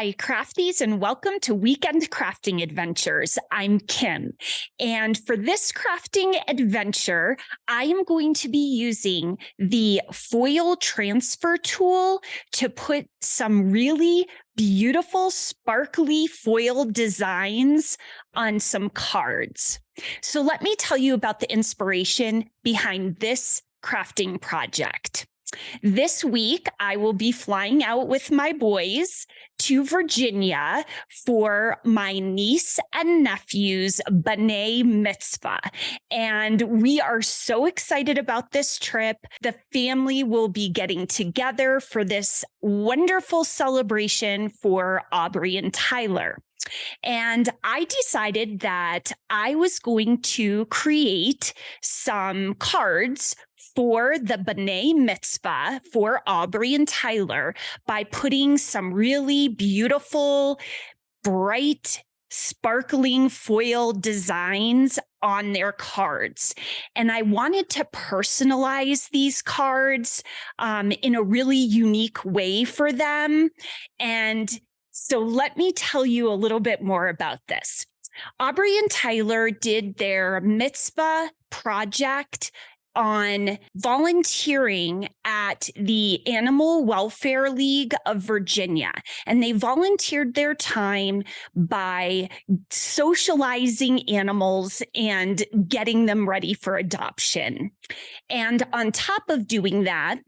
Hi, crafties, and welcome to Weekend Crafting Adventures. I'm Kim, and for this crafting adventure, I am going to be using the foil transfer tool to put some really beautiful, sparkly foil designs on some cards. So let me tell you about the inspiration behind this crafting project. This week, I will be flying out with my boys to Virginia for my niece and nephew's B'Nai Mitzvah. And we are so excited about this trip. The family will be getting together for this wonderful celebration for Aubrey and Tyler. And I decided that I was going to create some cards for the B'Nai Mitzvah for Aubrey and Tyler by putting some really beautiful, bright, sparkling foil designs on their cards. And I wanted to personalize these cards in a really unique way for them. And so let me tell you a little bit more about this. Aubrey and Tyler did their Mitzvah Project on volunteering at the Animal Welfare League of Virginia. And they volunteered their time by socializing animals and getting them ready for adoption. And on top of doing that,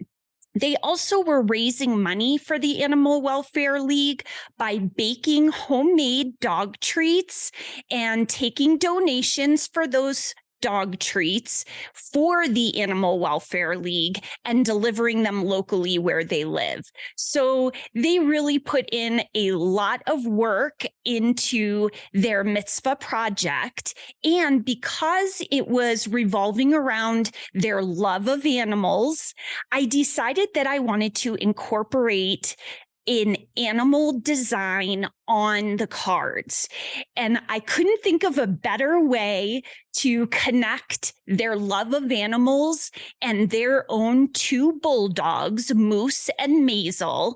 they also were raising money for the Animal Welfare League by baking homemade dog treats and taking donations for those dog treats for the Animal Welfare League and delivering them locally where they live. So they really put in a lot of work into their mitzvah project. And because it was revolving around their love of animals, I decided that I wanted to incorporate an animal design on the cards. And I couldn't think of a better way to connect their love of animals and their own two bulldogs, Moose and Maisel,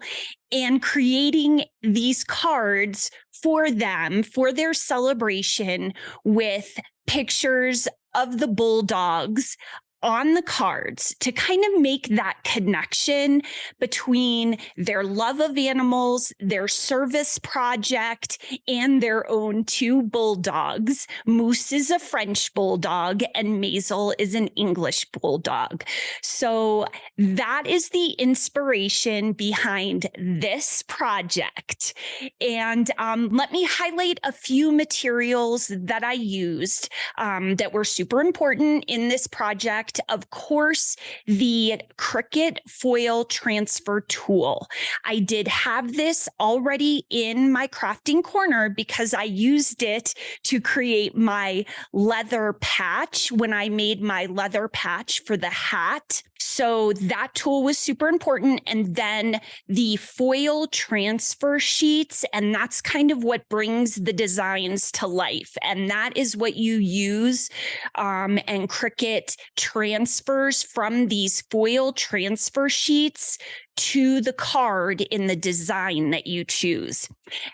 and creating these cards for them for their celebration with pictures of the bulldogs on the cards to kind of make that connection between their love of animals, their service project, and their own two bulldogs. Moose is a French bulldog and Maisel is an English bulldog. So that is the inspiration behind this project. And let me highlight a few materials that I used that were super important in this project. Of course, the Cricut Foil Transfer tool. I did have this already in my crafting corner because I used it to create my leather patch when I made my leather patch for the hat. So that tool was super important. And then the foil transfer sheets, and that's kind of what brings the designs to life. And that is what you use. And Cricut transfers from these foil transfer sheets to the card in the design that you choose.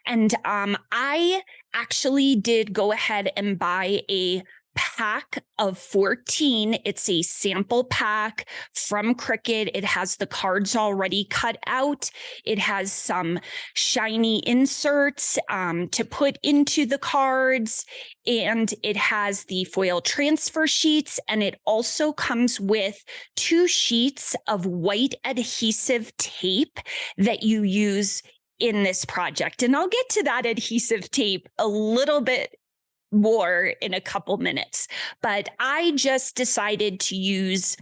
And I actually did go ahead and buy a pack of 14. It's a sample pack from Cricut. It has the cards already cut out. It has some shiny inserts to put into the cards. And it has the foil transfer sheets. And it also comes with 2 sheets of white adhesive tape that you use in this project. And I'll get to that adhesive tape a little bit more in a couple minutes, but I just decided to use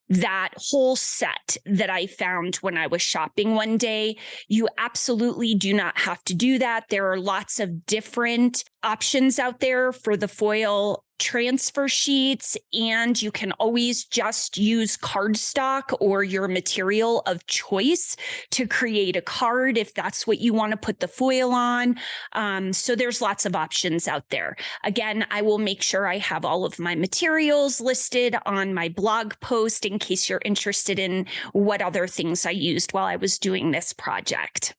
that whole set that I found when I was shopping one day. You absolutely do not have to do that. There are lots of different options out there for the foil transfer sheets, and you can always just use cardstock or your material of choice to create a card if that's what you want to put the foil on. So there's lots of options out there. Again, I will make sure I have all of my materials listed on my blog post in case you're interested in what other things I used while I was doing this project.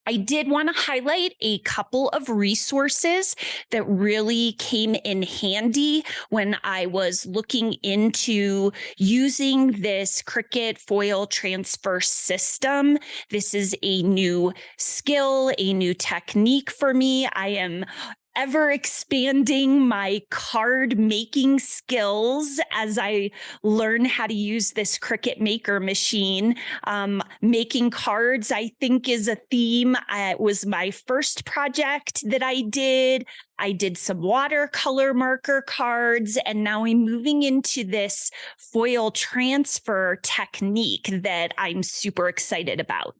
I did want to highlight a couple of resources that really came in handy when I was looking into using this Cricut Foil Transfer System. This is a new skill, a new technique for me. I am ever expanding my card making skills as I learn how to use this Cricut Maker machine. Making cards, I think, is a theme. It was my first project that I did. I did some watercolor marker cards, and now I'm moving into this foil transfer technique that I'm super excited about.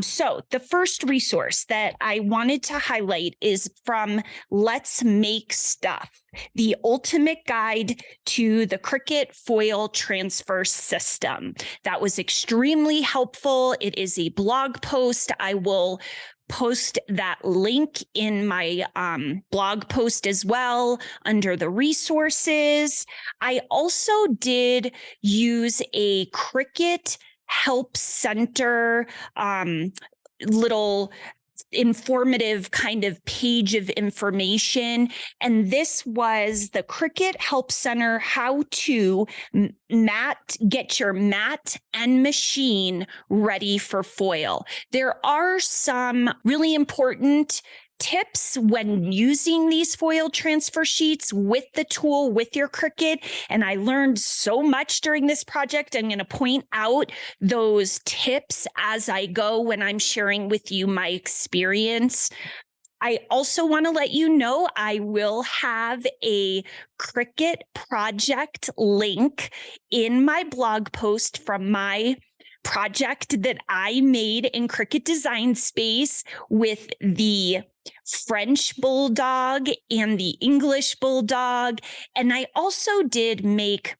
So the first resource that I wanted to highlight is from Let's Make Stuff, the ultimate guide to the Cricut Foil Transfer System. That was extremely helpful. It is a blog post. I will post that link in my blog post as well under the resources. I also did use a Cricut Help Center little informative kind of page of information. And this was the Cricut Help Center how to get your mat and machine ready for foil. There are some really important tips when using these foil transfer sheets with the tool, with your Cricut. And I learned so much during this project. I'm going to point out those tips as I go when I'm sharing with you my experience. I also want to let you know I will have a Cricut project link in my blog post from my project that I made in Cricut Design Space with the French bulldog and the English bulldog. And I also did make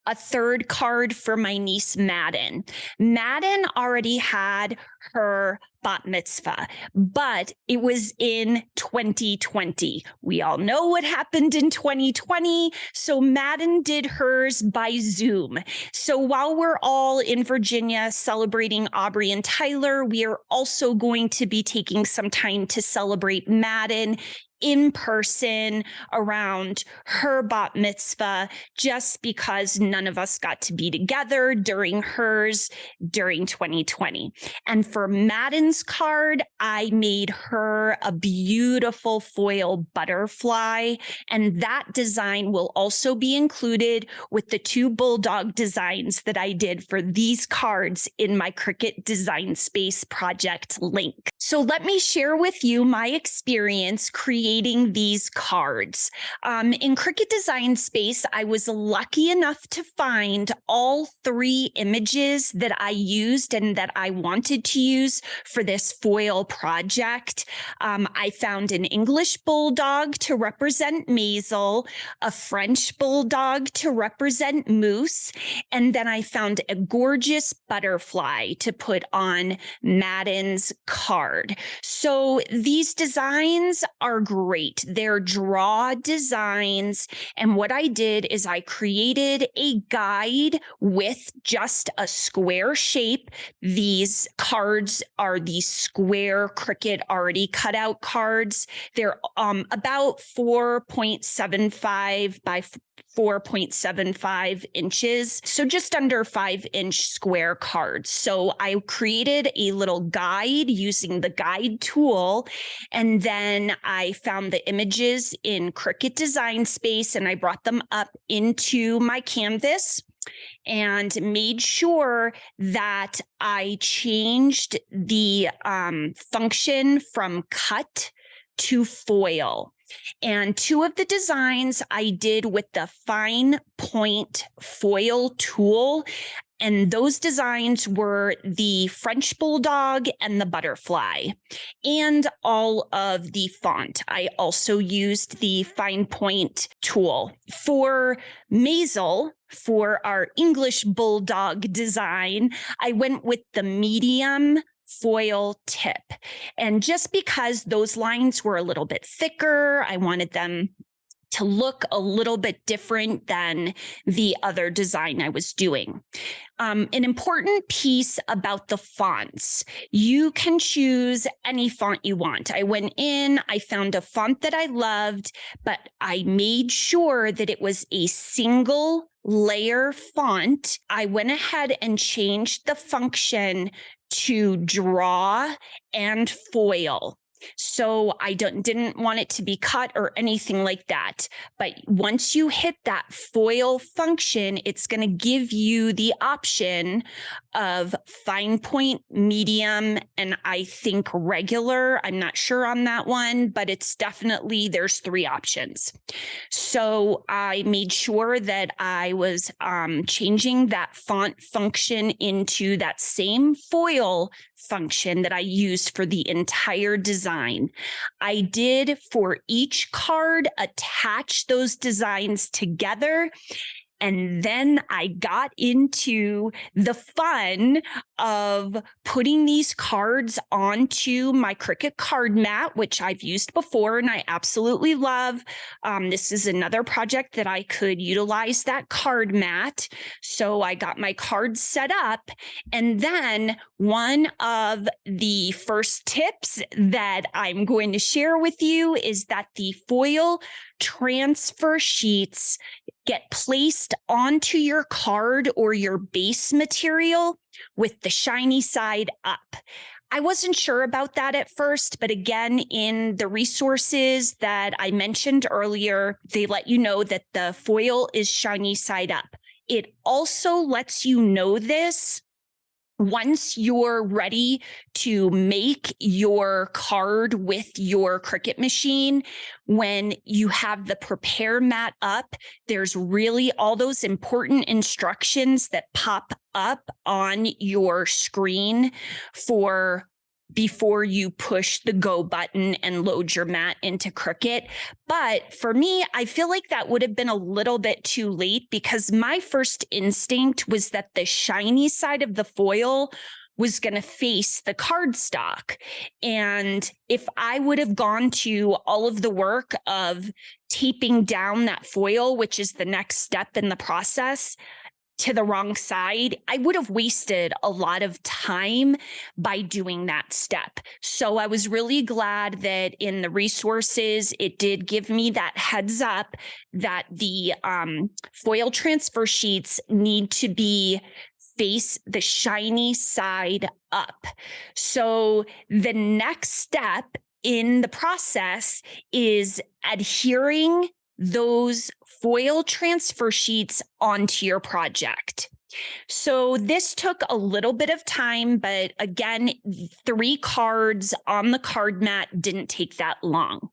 a third card for my niece, Madden. Madden already had her bat mitzvah, but it was in 2020. We all know what happened in 2020. So Madden did hers by Zoom. So while we're all in Virginia celebrating Aubrey and Tyler, we are also going to be taking some time to celebrate Madden in person around her bat mitzvah, just because none of us got to be together during hers during 2020. And for Madden's card, I made her a beautiful foil butterfly, and that design will also be included with the 2 bulldog designs that I did for these cards in my Cricut Design Space project link. So let me share with you my experience creating these cards. In Cricut Design Space, I was lucky enough to find all 3 images that I used and that I wanted to use for this foil project. I found an English bulldog to represent Maisel, a French bulldog to represent Moose, and then I found a gorgeous butterfly to put on Madden's card. So these designs are great. They're draw designs. And what I did is I created a guide with just a square shape. These cards are the square Cricut already cut out cards. They're about 4.75 by 4.75 inches. So just under 5-inch square cards. So I created a little guide using the guide tool. And then I found the images in Cricut Design Space and I brought them up into my canvas and made sure that I changed the function from cut to foil. And 2 of the designs I did with the fine point foil tool. And those designs were the French bulldog and the butterfly and all of the font. I also used the fine point tool. For Maisel, for our English bulldog design, I went with the medium foil tip. And just because those lines were a little bit thicker, I wanted them to look a little bit different than the other design I was doing. An important piece about the fonts, you can choose any font you want. I went in, I found a font that I loved, but I made sure that it was a single layer font. I went ahead and changed the function to draw and foil. So I didn't want it to be cut or anything like that. But once you hit that foil function, it's going to give you the option of fine point, medium, and I think regular. I'm not sure on that one, but it's definitely, there's 3 options. So I made sure that I was changing that font function into that same foil function that I used for the entire design. I did for each card attach those designs together. And then I got into the fun of putting these cards onto my Cricut card mat, which I've used before and I absolutely love. This is another project that I could utilize that card mat. So I got my cards set up. And then one of the first tips that I'm going to share with you is that the foil transfer sheets get placed onto your card or your base material with the shiny side up. I wasn't sure about that at first, but again, in the resources that I mentioned earlier, they let you know that the foil is shiny side up. It also lets you know this once you're ready to make your card with your Cricut machine. When you have the prepare mat up, there's really all those important instructions that pop up on your screen for before you push the go button and load your mat into Cricut. But for me, I feel like that would have been a little bit too late because my first instinct was that the shiny side of the foil was going to face the cardstock. And if I would have gone to all of the work of taping down that foil, which is the next step in the process, to the wrong side, I would have wasted a lot of time by doing that step. So I was really glad that in the resources, it did give me that heads up that the foil transfer sheets need to be face the shiny side up. So the next step in the process is adhering those foil transfer sheets onto your project. So this took a little bit of time, but again, 3 cards on the card mat didn't take that long.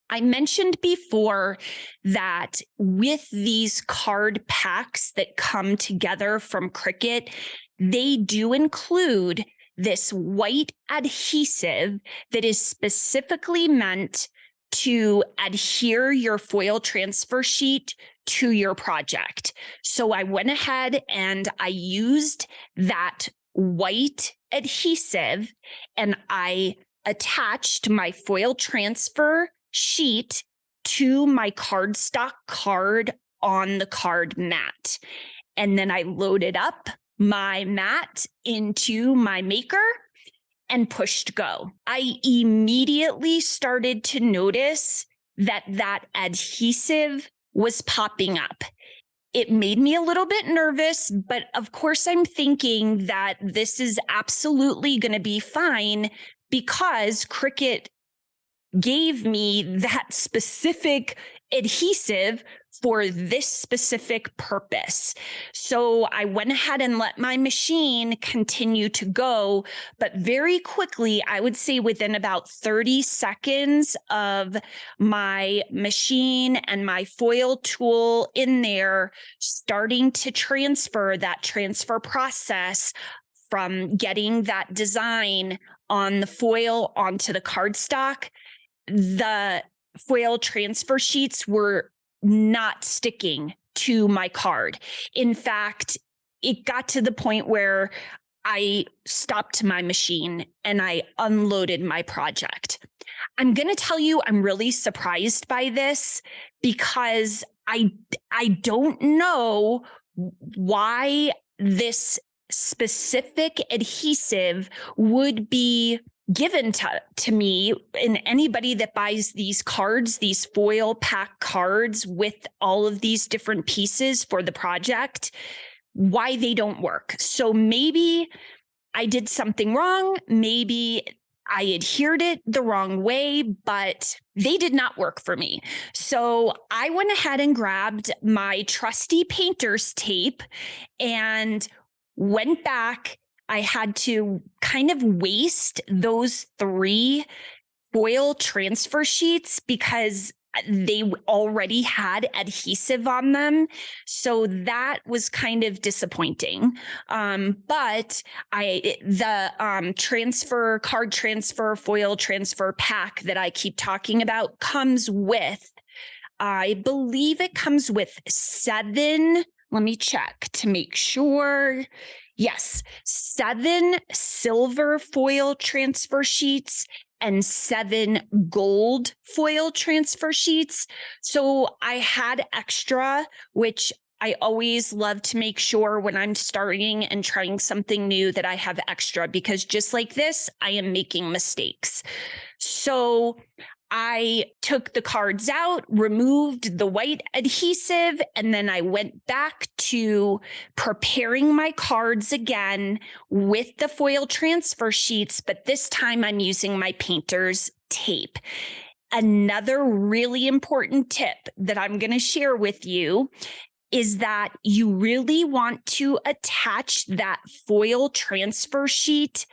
I mentioned before that with these card packs that come together from Cricut, they do include this white adhesive that is specifically meant to adhere your foil transfer sheet to your project. So I went ahead and I used that white adhesive and I attached my foil transfer sheet to my cardstock card on the card mat. And then I loaded up my mat into my maker and pushed go. I immediately started to notice that that adhesive was popping up. It made me a little bit nervous, but of course I'm thinking that this is absolutely going to be fine because Cricut gave me that specific adhesive for this specific purpose. So I went ahead and let my machine continue to go, but very quickly, I would say within about 30 seconds of my machine and my foil tool in there starting to transfer that transfer process from getting that design on the foil onto the cardstock, the foil transfer sheets were not sticking to my card. In fact, it got to the point where I stopped my machine and I unloaded my project. I'm going to tell you, I'm really surprised by this because I don't know why this specific adhesive would be given to me and anybody that buys these cards, these foil pack cards with all of these different pieces for the project, why they don't work. So maybe I did something wrong. Maybe I adhered it the wrong way, but they did not work for me. So I went ahead and grabbed my trusty painter's tape and went back. I had to kind of waste those 3 foil transfer sheets because they already had adhesive on them. So that was kind of disappointing. But the card transfer, foil transfer pack that I keep talking about comes with, I believe it comes with 7, let me check to make sure. Yes, 7 silver foil transfer sheets and 7 gold foil transfer sheets. So I had extra, which I always love to make sure when I'm starting and trying something new that I have extra, because just like this, I am making mistakes. So I took the cards out, removed the white adhesive, and then I went back to preparing my cards again with the foil transfer sheets, but this time I'm using my painter's tape. Another really important tip that I'm going to share with you is that you really want to attach that foil transfer sheet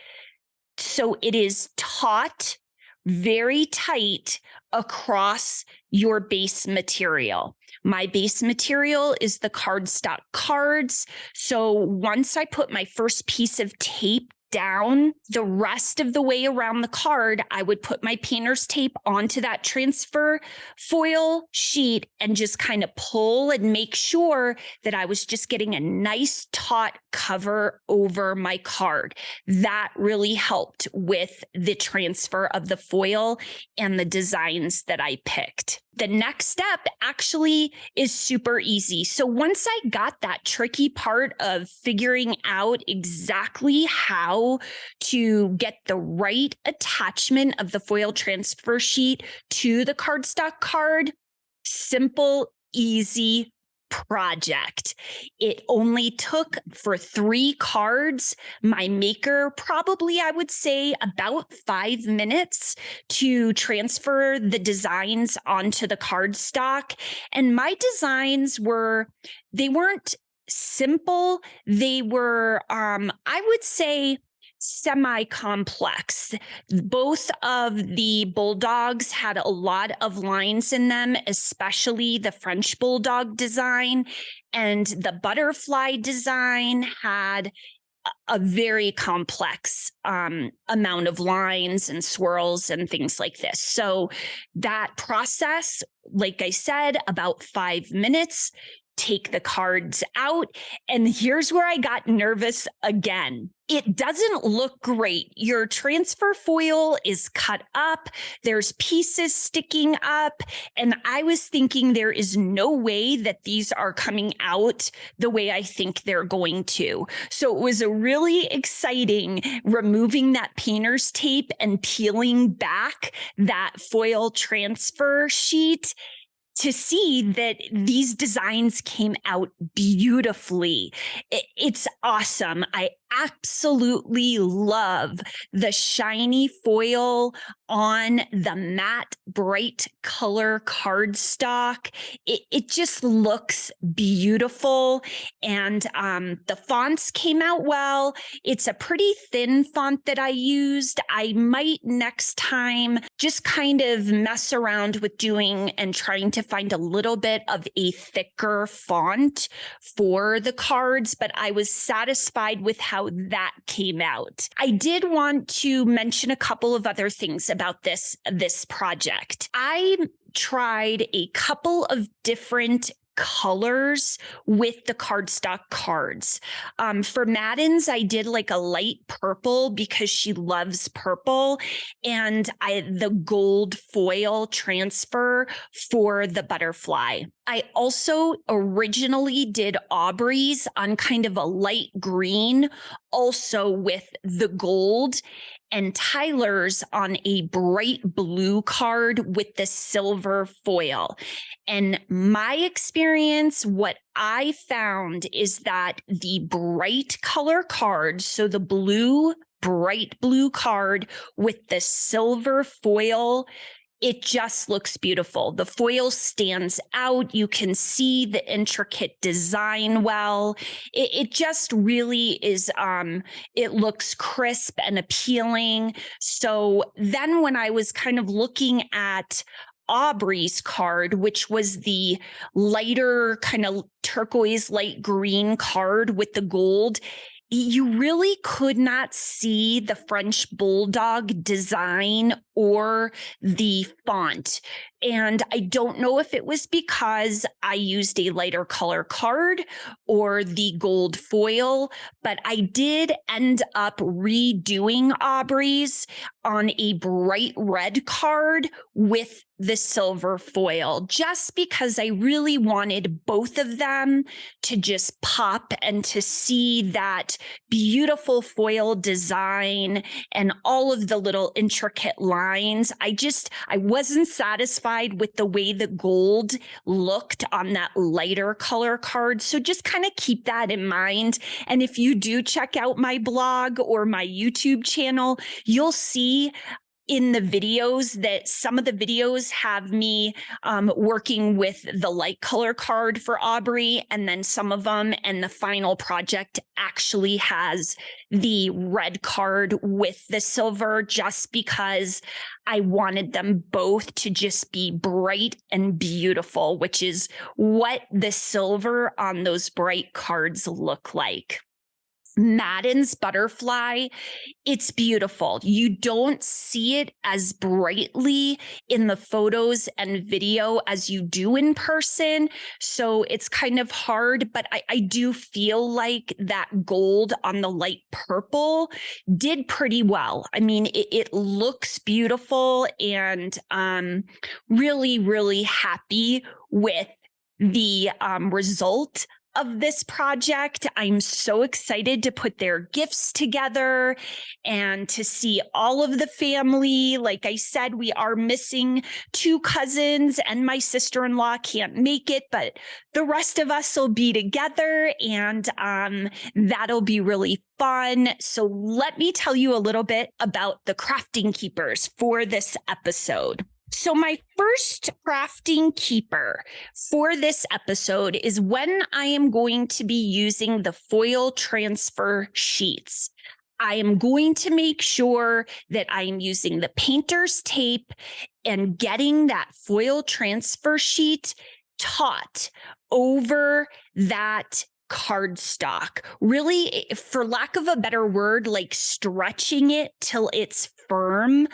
so it is taut, very tight across your base material. My base material is the cardstock cards. So once I put my first piece of tape down, the rest of the way around the card, I would put my painter's tape onto that transfer foil sheet and just kind of pull and make sure that I was just getting a nice taut cover over my card. That really helped with the transfer of the foil and the designs that I picked. The next step actually is super easy. So once I got that tricky part of figuring out exactly how to get the right attachment of the foil transfer sheet to the cardstock card, simple, easy project. It only took for 3 cards, my maker, probably I would say about 5 minutes to transfer the designs onto the cardstock. And my designs they weren't simple. They were, I would say, semi-complex. Both of the bulldogs had a lot of lines in them, especially the French bulldog design, and the butterfly design had a very complex amount of lines and swirls and things like this. So that process, like I said, about 5 minutes. Take the cards out. And here's where I got nervous again. It doesn't look great. Your transfer foil is cut up. There's pieces sticking up. And I was thinking there is no way that these are coming out the way I think they're going to. So it was a really exciting removing that painter's tape and peeling back that foil transfer sheet to see that these designs came out beautifully. It's awesome. I absolutely love the shiny foil on the matte, bright color cardstock. It just looks beautiful. And the fonts came out well. It's a pretty thin font that I used. I might next time just kind of mess around with doing and trying to find a little bit of a thicker font for the cards, but I was satisfied with how that came out. I did want to mention a couple of other things about this project. I tried a couple of different colors with the cardstock cards. For Madden's, I did like a light purple because she loves purple, and the gold foil transfer for the butterfly. I also originally did Aubrey's on kind of a light green, also with the gold, and Tyler's on a bright blue card with the silver foil. And my experience, what I found is that the bright color card, so the bright blue card with the silver foil, it just looks beautiful. The foil stands out. You can see the intricate design well. It just really is, it looks crisp and appealing. So then when I was kind of looking at Aubrey's card, which was the lighter kind of turquoise light green card with the gold, you really could not see the French bulldog design or the font. And I don't know if it was because I used a lighter color card or the gold foil, but I did end up redoing Aubrey's on a bright red card with the silver foil, just because I really wanted both of them to just pop and to see that beautiful foil design and all of the little intricate lines. I wasn't satisfied with the way the gold looked on that lighter color card. So just kind of keep that in mind. And if you do check out my blog or my YouTube channel, you'll see in the videos that some of the videos have me working with the light color card for Aubrey, and then some of them, and the final project actually has the red card with the silver, just because I wanted them both to just be bright and beautiful, which is what the silver on those bright cards look like. Madden's butterfly, it's beautiful. You don't see it as brightly in the photos and video as you do in person. So it's kind of hard, but I do feel like that gold on the light purple did pretty well. I mean, it looks beautiful, and really, really happy with the result of this project. I'm so excited to put their gifts together and to see all of the family. Like I said, we are missing 2 cousins, and my sister-in-law can't make it, but the rest of us will be together, and that'll be really fun. So let me tell you a little bit about the crafting keepers for this episode. So my first crafting keeper for this episode is when I am going to be using the foil transfer sheets. I am going to make sure that I am using the painter's tape and getting that foil transfer sheet taut over that cardstock. Really, for lack of a better word, like stretching it till it's firm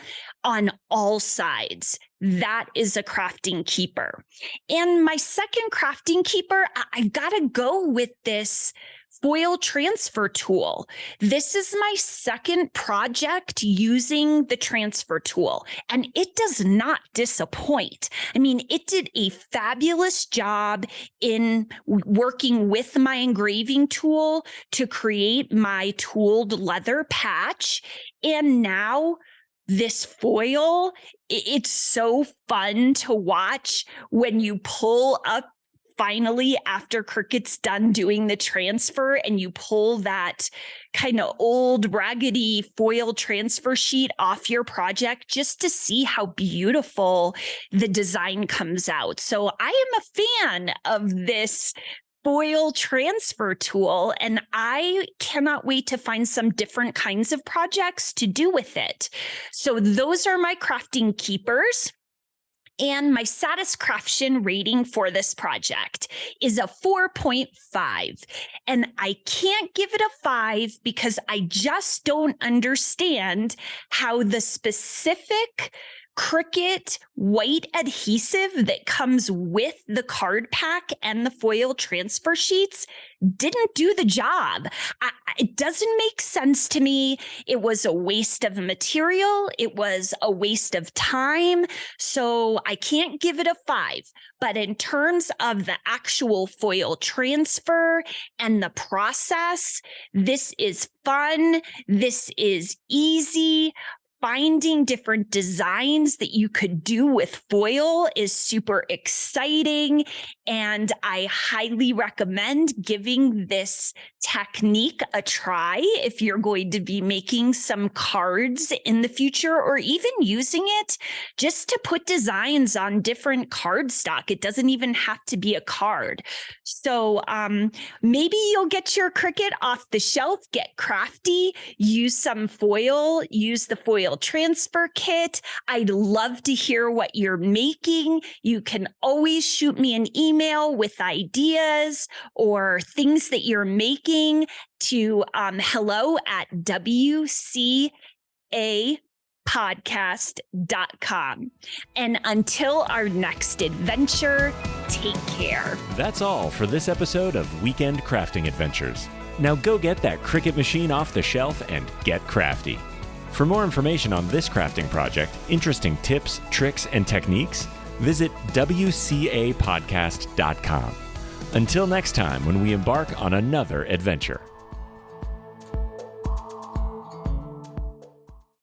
on all sides. That is a crafting keeper. And my second crafting keeper, I've got to go with this foil transfer tool. This is my second project using the transfer tool, and it does not disappoint. I mean, it did a fabulous job in working with my engraving tool to create my tooled leather patch. And now this foil, it's so fun to watch when you pull up finally after Cricut's done doing the transfer and you pull that kind of old raggedy foil transfer sheet off your project just to see how beautiful the design comes out. So I am a fan of this foil transfer tool, and I cannot wait to find some different kinds of projects to do with it. So those are my crafting keepers. And my Satiscrafttion rating for this project is a 4.5. And I can't give it a 5 because I just don't understand how the specific Cricut white adhesive that comes with the card pack and the foil transfer sheets didn't do the job. It doesn't make sense to me. It was a waste of material. It was a waste of time. So I can't give it a 5. But in terms of the actual foil transfer and the process, this is fun. This is easy. Finding different designs that you could do with foil is super exciting, and I highly recommend giving this technique a try if you're going to be making some cards in the future, or even using it just to put designs on different cardstock. It doesn't even have to be a card. So maybe you'll get your Cricut off the shelf, get crafty, use some foil, use the foil transfer kit. I'd love to hear what you're making. You can always shoot me an email with ideas or things that you're making to hello@wcapodcast.com. And until our next adventure, take care. That's all for this episode of Weekend Crafting Adventures. Now go get that Cricut machine off the shelf and get crafty. For more information on this crafting project, interesting tips, tricks, and techniques, visit wcapodcast.com. Until next time, when we embark on another adventure.